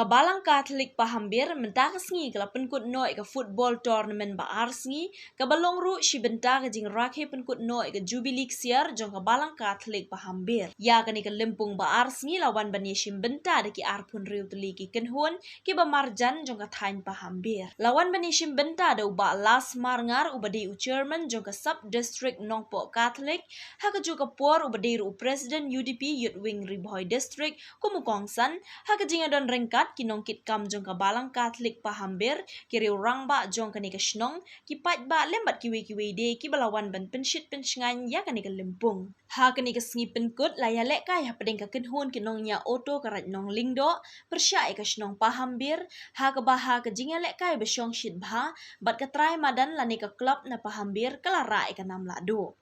Kabalang Catholic pahambir mentakas ngi kala penkut noi ke football tournament ba arsngi kabalong ru si benta ke jing rakhe penkut noi ke Jubilee siar jong kabalang Catholic pahambir ya kani ke lempung ba arsngi lawan bani sim benta de ki arpun riu teli ki kenhun ki ba marjan jong ka thain pahambir lawan bani sim benta de uba las marngar ubadi u chairman jong ka sub district Nongpo Catholic ha ka juga por ubadi ru president UDP Youth Wing Riboy district kumukongsan ha ka jing adon rengkat kinong kit kam jong kabalang Catholic pahambir kiri orang ba jong kani kasnong kipat ba lembat kiwi de ki balawan ban penshit pensngan ya kani lempung ha kani kasngi penkut laya lek kai ha pedeng ka kenhun kinong nya auto karat nong lingdo persya kasnong pahambir ha ka baha ka jinga lek kai besyong shit bha bat ka try madan lani ka club na pahambir kalara ka nam lado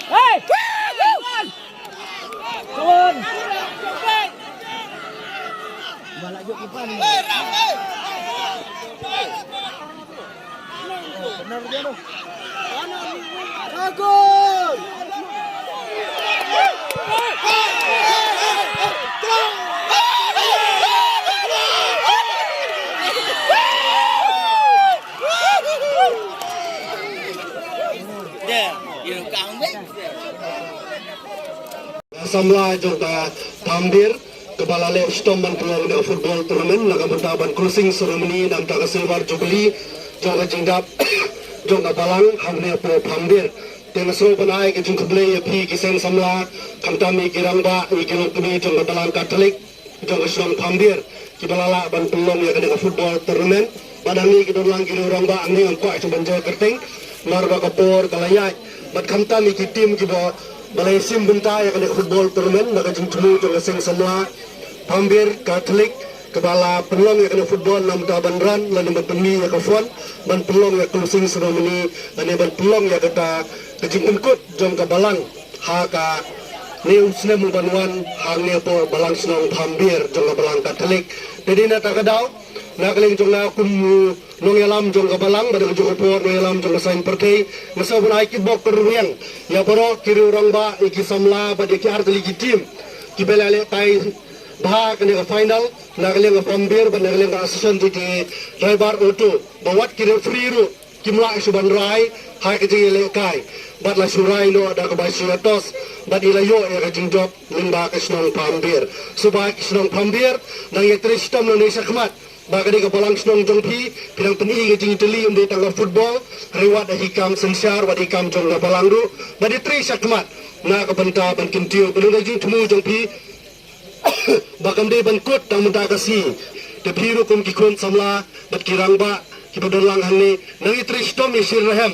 hey turun balak juk kipan ni. Benar dia tu. Bagus. Samla juga pahambir kepala lep stomban peluang di football tournament laga bentaban closing ceremony dan taga silver jubilee joga jingdap joga balang hamne pro pahambir dengan so panai ke jung keble pi kisen samla kamtami kirangba ikilong kini joga balang Catholic joga stom pahambir kibalala ban peluang ya ke football tournament badani kita lang kini orangba angni angko itu banjir kerting marba kapor kalayai bat kamtami ki tim kibo balai sim benta ya ke football tournament laga jung temu joga sing samla pahambir Catholic kepala peluang ya kena football nam taban ran lan bertemi ya kafon ban peluang ya closing ceremony dan ban peluang ya kata kejing penkut jom ka balang ha ka new snem banwan hang ne po balang snong pahambir jom ka balang Catholic jadi na takadaw na kaling jong na kum nong yalam jong ka balang badang jong po nong yalam jong sain perkei masa bunai ki bok kerwiang ya poro kiri orang ba iki samla ba de ki arteli ki tim ki belale tai bah kena ke final nak kena ke pahambir ban nak kena ke asisten di driver auto bawat kira free ru kimla suban rai hai ke jile kai bat la surai no ada ke baisi atos bat ilayo ya ke jingjob limba ke snong pahambir subai snong pahambir nang ye tristam no Indonesia khmat ba ke balang snong jongpi pirang peni ke jing teli unde tangga football rewat hikam sensiar wat hikam jong na balang ru bat di trisam khmat na ke benta ban kintiu belum jing temu jongpi bakam de ban kot tang menta kasi de phiru kum ki khon samla bat kirang ba ki badlang hanni nang itri stom isir rahem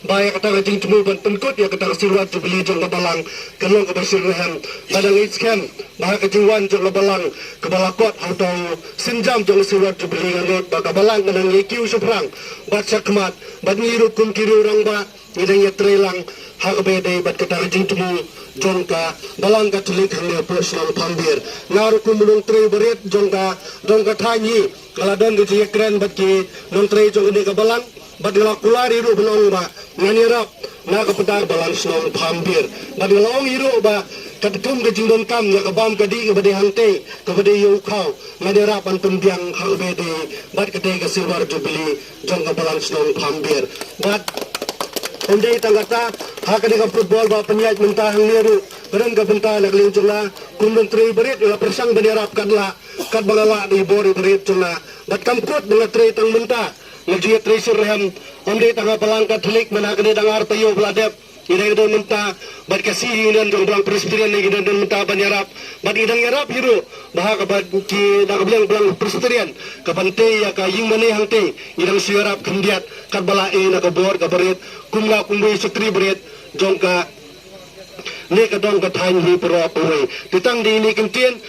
ba ya kata jing temu ban penkut ya kata sirwat Jubilee jong balang kelong ke basir rahem badang iskem ba ka jingwan jong balang ke balakot auto sinjam jong sirwat Jubilee ngot ba ka balang nang yekiu suprang bat sakmat bat niru kum kiru rang ba ngidang ya trelang ha ka bede bat kata jing temu jongka balang Catholic hanya personal pahambir ngaru kumulung tre berit jongka thanyi kala don ge keren batki non tre jong de balang badila kulari ru belong ba ngani rap na ka pedar balang snom pahambir badila ong iru ba katum ge jingdon kam ya ka bam kadi ke bade hangte ke bade yu khau ngani rap an tumbiang ha bede bad kede ke silver Jubilee jongka balang snom pahambir bad Ondai tanggata hak dengan football ba penyat mentah niru keren ka benta nak ling jula kun menteri berit la persang benderap kadla kad balala di bori berit jula bat kamput dengan tre tang menta ngaji tre surham ondai tangga balang Catholic mana kene dangar tayo bladep ida don menta bat kasih dan jong blang presbyterian ni don menta benderap bat idang yarap hiru bah ka bat ki dak blang presbyterian ka pante ya ka ying mane hangte idang siarap kendiat kad bala e na ka bor ka berit kumla kumbe sutri berit jongka ne ka dong ka thain hi pro apoi titang di ni kentien